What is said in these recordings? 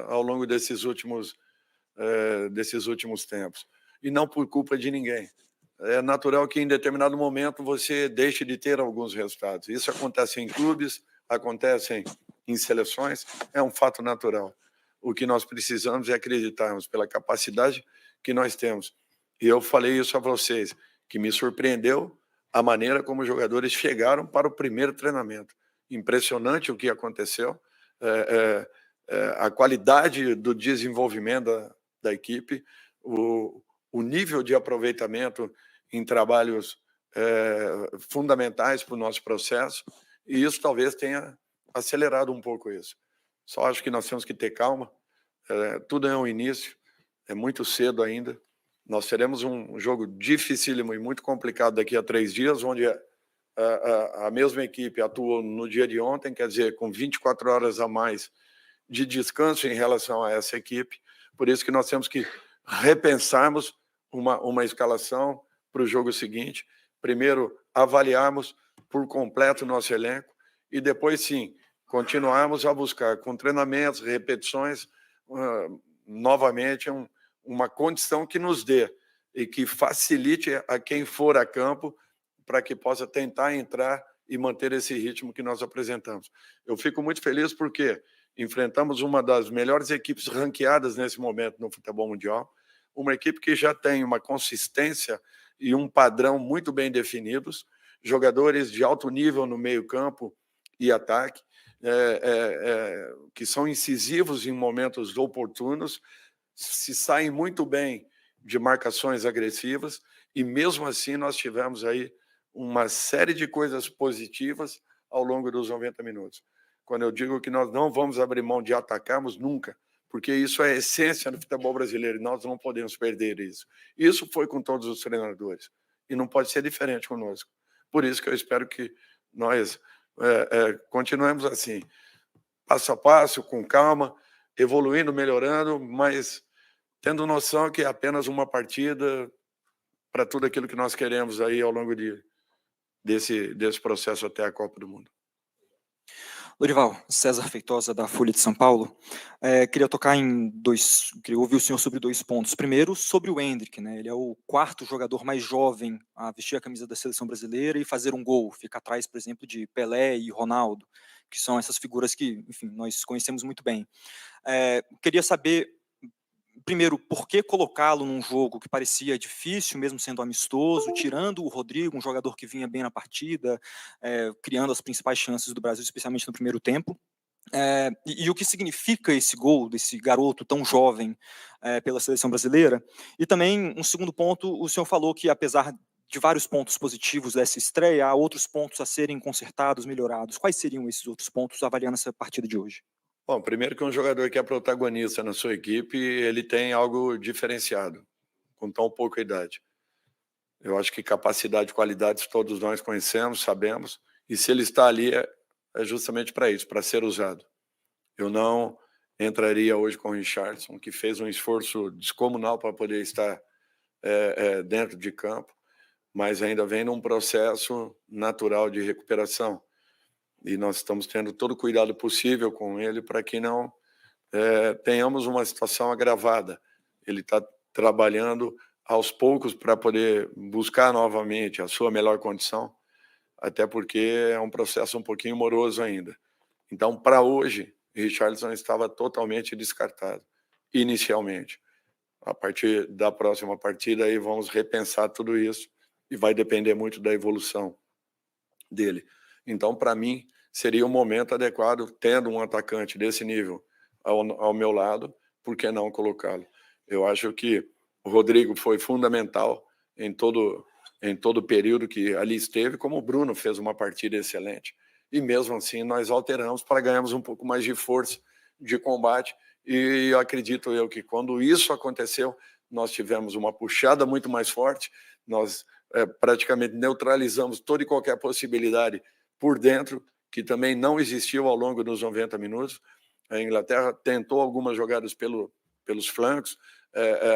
ao longo desses últimos tempos. E não por culpa de ninguém. É natural que em determinado momento você deixe de ter alguns resultados. Isso acontece em clubes, acontece em seleções, é um fato natural. O que nós precisamos é acreditarmos pela capacidade que nós temos. E eu falei isso a vocês, que me surpreendeu a maneira como os jogadores chegaram para o primeiro treinamento. Impressionante o que aconteceu, a qualidade do desenvolvimento da equipe, o nível de aproveitamento em trabalhos fundamentais para o nosso processo, e isso talvez tenha acelerado um pouco isso. Só acho que nós temos que ter calma, tudo é um início, é muito cedo ainda. Nós teremos um jogo dificílimo e muito complicado daqui a 3 dias, onde a mesma equipe atuou no dia de ontem, quer dizer, com 24 horas a mais de descanso em relação a essa equipe. Por isso que nós temos que repensarmos uma escalação para o jogo seguinte. Primeiro, avaliarmos por completo o nosso elenco e depois, sim, continuarmos a buscar, com treinamentos, repetições, novamente, uma condição que nos dê e que facilite a quem for a campo para que possa tentar entrar e manter esse ritmo que nós apresentamos. Eu fico muito feliz porque enfrentamos uma das melhores equipes ranqueadas nesse momento no futebol mundial, uma equipe que já tem uma consistência e um padrão muito bem definidos, jogadores de alto nível no meio-campo e ataque, que são incisivos em momentos oportunos, se saem muito bem de marcações agressivas, e mesmo assim nós tivemos aí uma série de coisas positivas ao longo dos 90 minutos. Quando eu digo que nós não vamos abrir mão de atacarmos nunca, porque isso é a essência do futebol brasileiro e nós não podemos perder isso. Isso foi com todos os treinadores e não pode ser diferente conosco. Por isso que eu espero que nós continuemos assim, passo a passo, com calma, evoluindo, melhorando, mas tendo noção que é apenas uma partida para tudo aquilo que nós queremos aí ao longo desse processo até a Copa do Mundo. Lorival, César Feitosa, da Folha de São Paulo. Queria ouvir o senhor sobre 2 pontos. Primeiro, sobre o Endrick, né? Ele é o 4º jogador mais jovem a vestir a camisa da seleção brasileira e fazer um gol. Fica atrás, por exemplo, de Pelé e Ronaldo, que são essas figuras que, enfim, nós conhecemos muito bem. Queria saber, primeiro, por que colocá-lo num jogo que parecia difícil, mesmo sendo amistoso, tirando o Rodrigo, um jogador que vinha bem na partida, criando as principais chances do Brasil, especialmente no primeiro tempo. E o que significa esse gol desse garoto tão jovem pela seleção brasileira? E também, um segundo ponto, o senhor falou que, apesar de vários pontos positivos dessa estreia, há outros pontos a serem consertados, melhorados. Quais seriam esses outros pontos, avaliando essa partida de hoje? Bom, primeiro que um jogador que é protagonista na sua equipe, ele tem algo diferenciado, com tão pouca idade. Eu acho que capacidade e qualidades todos nós conhecemos, sabemos, e se ele está ali é justamente para isso, para ser usado. Eu não entraria hoje com o Richarlison, que fez um esforço descomunal para poder estar dentro de campo, mas ainda vem num processo natural de recuperação. E nós estamos tendo todo o cuidado possível com ele para que não tenhamos uma situação agravada. Ele está trabalhando aos poucos para poder buscar novamente a sua melhor condição, até porque é um processo um pouquinho moroso ainda. Então, para hoje, Richarlison estava totalmente descartado, inicialmente. A partir da próxima partida, aí vamos repensar tudo isso e vai depender muito da evolução dele. Então, para mim, seria um momento adequado, tendo um atacante desse nível ao meu lado, por que não colocá-lo? Eu acho que o Rodrigo foi fundamental em todo o período que ali esteve, como o Bruno fez uma partida excelente. E mesmo assim, nós alteramos para ganharmos um pouco mais de força de combate. E acredito eu que quando isso aconteceu, nós tivemos uma puxada muito mais forte, nós praticamente neutralizamos toda e qualquer possibilidade por dentro, que também não existiu ao longo dos 90 minutos. A Inglaterra tentou algumas jogadas pelos flancos,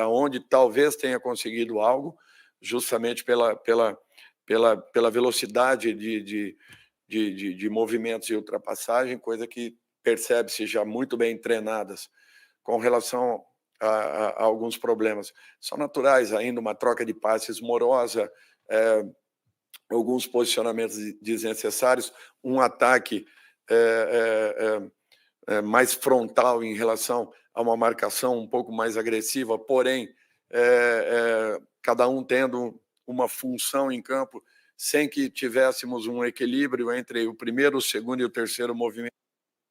onde talvez tenha conseguido algo, justamente pela velocidade de movimentos e ultrapassagem, coisa que percebe-se já muito bem treinadas com relação a alguns problemas. São naturais ainda, uma troca de passes morosa, alguns posicionamentos desnecessários, um ataque mais frontal em relação a uma marcação um pouco mais agressiva, porém, cada um tendo uma função em campo, sem que tivéssemos um equilíbrio entre o primeiro, o segundo e o terceiro movimento,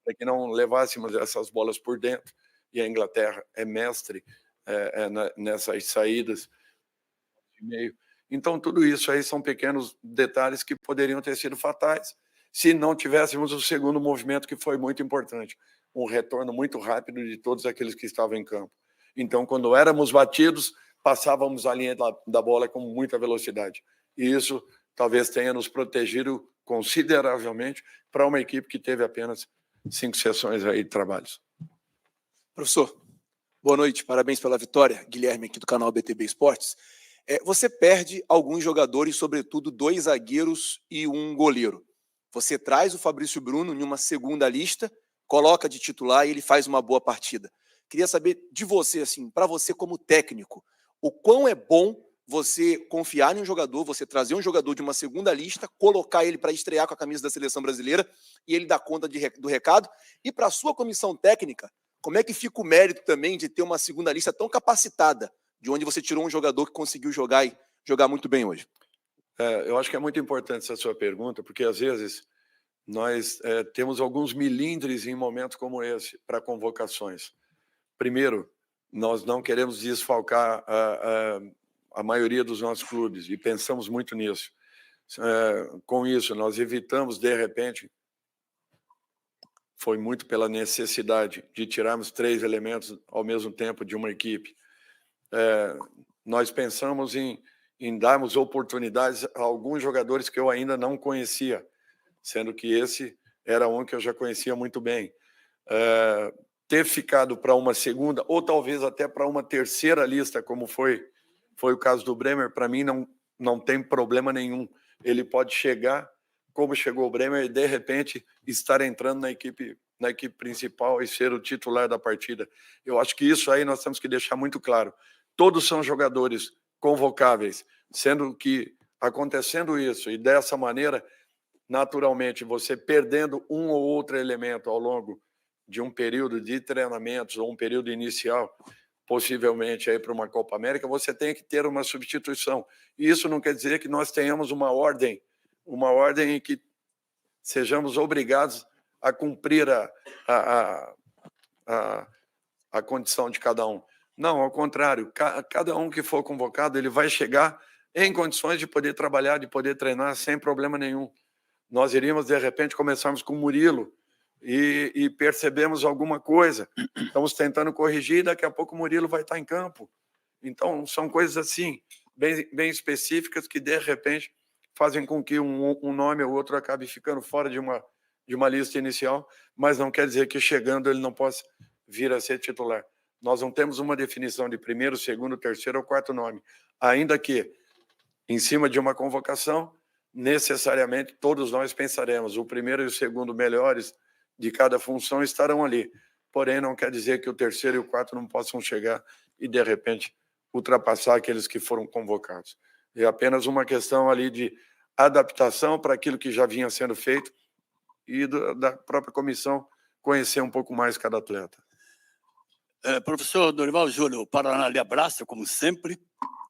para que não levássemos essas bolas por dentro, e a Inglaterra é mestre nessas saídas de meio. Então, tudo isso aí são pequenos detalhes que poderiam ter sido fatais se não tivéssemos o segundo movimento, que foi muito importante, um retorno muito rápido de todos aqueles que estavam em campo. Então, quando éramos batidos, passávamos a linha da bola com muita velocidade. E isso talvez tenha nos protegido consideravelmente para uma equipe que teve apenas 5 sessões aí de trabalhos. Professor, boa noite, parabéns pela vitória. Guilherme aqui do canal BTB Esportes. Você perde alguns jogadores, sobretudo 2 zagueiros e um goleiro. Você traz o Fabrício Bruno em uma segunda lista, coloca de titular e ele faz uma boa partida. Queria saber de você, assim, para você como técnico, o quão é bom você confiar em um jogador, você trazer um jogador de uma segunda lista, colocar ele para estrear com a camisa da seleção brasileira e ele dar conta do recado. E para a sua comissão técnica, como é que fica o mérito também de ter uma segunda lista tão capacitada, de onde você tirou um jogador que conseguiu jogar e jogar muito bem hoje? Eu acho que é muito importante essa sua pergunta, porque às vezes nós temos alguns milindres em momentos como esse para convocações. Primeiro, nós não queremos desfalcar a maioria dos nossos clubes e pensamos muito nisso. Com isso, nós evitamos, de repente, foi muito pela necessidade de tirarmos 3 elementos ao mesmo tempo de uma equipe. Nós pensamos em darmos oportunidades a alguns jogadores que eu ainda não conhecia, sendo que esse era um que eu já conhecia muito bem. Ter ficado para uma segunda, ou talvez até para uma terceira lista, como foi o caso do Bremer, para mim não tem problema nenhum. Ele pode chegar, como chegou o Bremer, e de repente estar entrando na equipe principal e ser o titular da partida. Eu acho que isso aí nós temos que deixar muito claro. Todos são jogadores convocáveis, sendo que, acontecendo isso, e dessa maneira, naturalmente, você perdendo um ou outro elemento ao longo de um período de treinamentos ou um período inicial, possivelmente aí para uma Copa América, você tem que ter uma substituição. E isso não quer dizer que nós tenhamos uma ordem em que sejamos obrigados a cumprir a condição de cada um. Não, ao contrário, cada um que for convocado, ele vai chegar em condições de poder trabalhar, de poder treinar sem problema nenhum. Nós iríamos, de repente, começarmos com o Murilo e percebemos alguma coisa. Estamos tentando corrigir e daqui a pouco o Murilo vai estar em campo. Então, são coisas assim, bem específicas que, de repente, fazem com que um nome ou outro acabe ficando fora de uma lista inicial, mas não quer dizer que chegando ele não possa vir a ser titular. Nós não temos uma definição de primeiro, segundo, terceiro ou quarto nome, ainda que, em cima de uma convocação, necessariamente todos nós pensaremos, o primeiro e o segundo melhores de cada função estarão ali. Porém, não quer dizer que o terceiro e o quarto não possam chegar e, de repente, ultrapassar aqueles que foram convocados. É apenas uma questão ali de adaptação para aquilo que já vinha sendo feito e da própria comissão conhecer um pouco mais cada atleta. Professor Dorival Júnior, o Paraná lhe abraça, como sempre.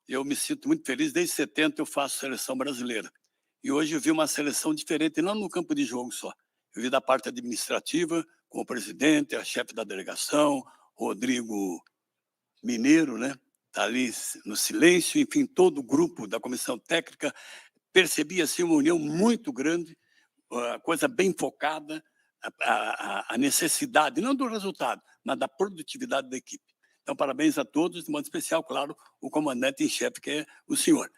Eu me sinto muito feliz. Desde 70 eu faço seleção brasileira. E hoje eu vi uma seleção diferente, não no campo de jogo só. Eu vi da parte administrativa, com o presidente, a chefe da delegação, Rodrigo Mineiro, né? Está ali no silêncio, enfim, todo o grupo da comissão técnica. Percebi assim, uma união muito grande, a coisa bem focada, a necessidade, não do resultado, mas da produtividade da equipe. Então, parabéns a todos, de modo especial, claro, o comandante em chefe, que é o senhor.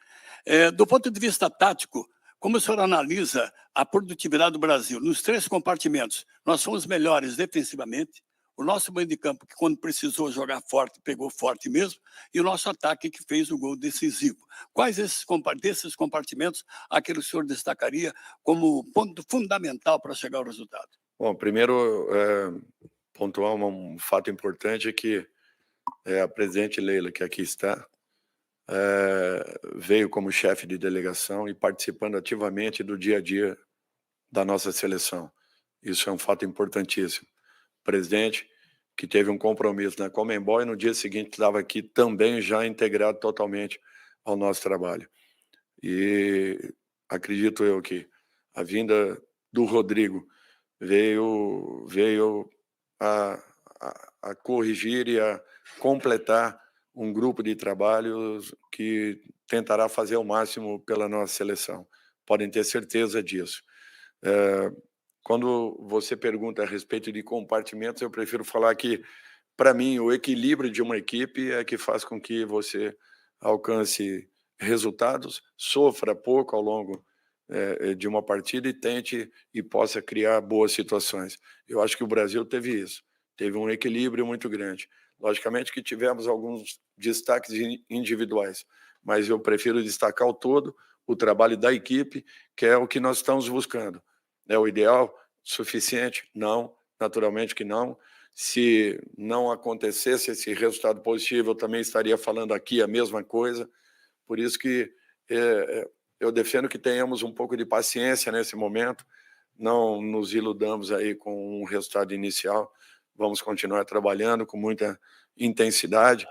Do ponto de vista tático, como o senhor analisa a produtividade do Brasil nos 3 compartimentos? Nós fomos melhores defensivamente, o nosso meio de campo, que quando precisou jogar forte, pegou forte mesmo, e o nosso ataque, que fez o gol decisivo. Quais desses compartimentos aquele que o senhor destacaria como ponto fundamental para chegar ao resultado? Bom, primeiro, pontuar um fato importante é que a presidente Leila, que aqui está, veio como chefe de delegação e participando ativamente do dia a dia da nossa seleção. Isso é um fato importantíssimo. Presidente que teve um compromisso na Conmebol e no dia seguinte estava aqui também já integrado totalmente ao nosso trabalho. E acredito eu que a vinda do Rodrigo veio a corrigir e a completar um grupo de trabalhos que tentará fazer o máximo pela nossa seleção. Podem ter certeza disso. Quando você pergunta a respeito de compartimentos, eu prefiro falar que, para mim, o equilíbrio de uma equipe é que faz com que você alcance resultados, sofra pouco ao longo de uma partida e tente e possa criar boas situações. Eu acho que o Brasil teve isso, teve um equilíbrio muito grande. Logicamente que tivemos alguns destaques individuais, mas eu prefiro destacar o todo, o trabalho da equipe, que é o que nós estamos buscando. É o ideal? Suficiente? Não, naturalmente que não. Se não acontecesse esse resultado positivo, eu também estaria falando aqui a mesma coisa. Por isso que eu defendo que tenhamos um pouco de paciência nesse momento, não nos iludamos aí com um resultado inicial, vamos continuar trabalhando com muita intensidade.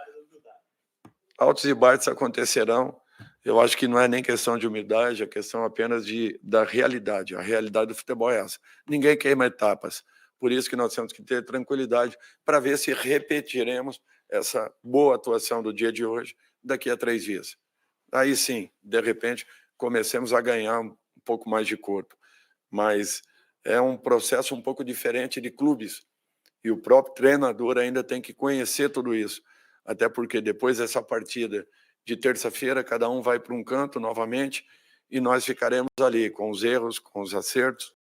Altos e baixos acontecerão, eu acho que não é nem questão de humildade, é questão apenas da realidade. A realidade do futebol é essa. Ninguém queima etapas. Por isso que nós temos que ter tranquilidade para ver se repetiremos essa boa atuação do dia de hoje daqui a 3 dias. Aí sim, de repente, comecemos a ganhar um pouco mais de corpo. Mas é um processo um pouco diferente de clubes. E o próprio treinador ainda tem que conhecer tudo isso. Até porque depois dessa partida de terça-feira, cada um vai para um canto novamente e nós ficaremos ali com os erros, com os acertos,